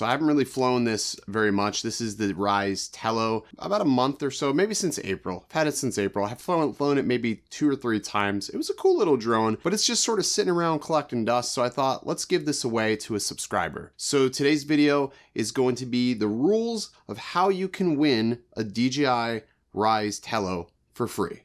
So I haven't really flown this very much. This is the Ryze Tello, about a month or so, maybe since April. I've had it since April. I've flown it maybe 2 or 3 times. It was a cool little drone, but it's just sort of sitting around collecting dust. So I thought, let's give this away to a subscriber. So today's video is going to be the rules of how you can win a DJI Ryze Tello for free.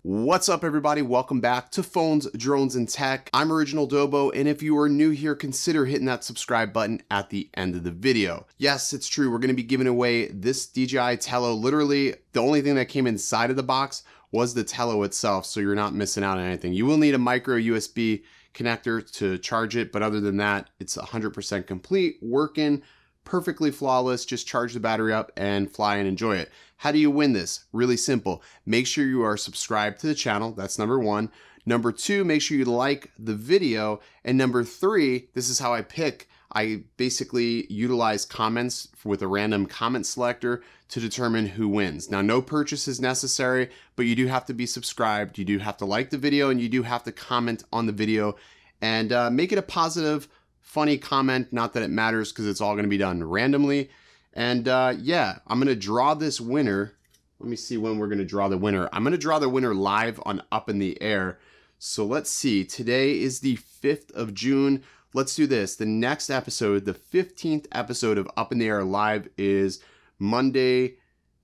What's up, everybody? Welcome back to Phones, Drones, and Tech. I'm Original Dobo, and if you are new here, consider hitting that subscribe button at the end of the video. Yes, it's true. We're going to be giving away this DJI Tello. Literally, the only thing that came inside of the box was the Tello itself, so you're not missing out on anything. You will need a micro USB connector to charge it, but other than that, it's 100% complete, working, perfectly flawless. Just charge the battery up and fly and enjoy it. How do you win this? Really simple. Make sure you are subscribed to the channel. That's number 1. Number 2, make sure you like the video. And number 3, this is how I pick. I basically utilize comments with a random comment selector to determine who wins. Now, no purchase is necessary, but you do have to be subscribed. You do have to like the video, and you do have to comment on the video and make it a positive, funny comment. Not that it matters, because it's all going to be done randomly. And yeah, I'm going to draw this winner. Let me see when we're going to draw the winner. I'm going to draw the winner live on Up in the Air. So let's see. Today is the 5th of June. Let's do this. The next episode, the 15th episode of Up in the Air Live, is Monday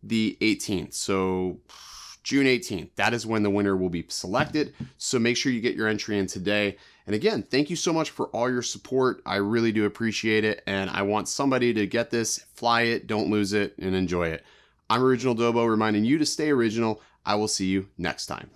the 18th. So June 18th. That is when the winner will be selected. So make sure you get your entry in today. And again, thank you so much for all your support. I really do appreciate it. And I want somebody to get this, fly it, don't lose it, and enjoy it. I'm Original Dobo, reminding you to stay original. I will see you next time.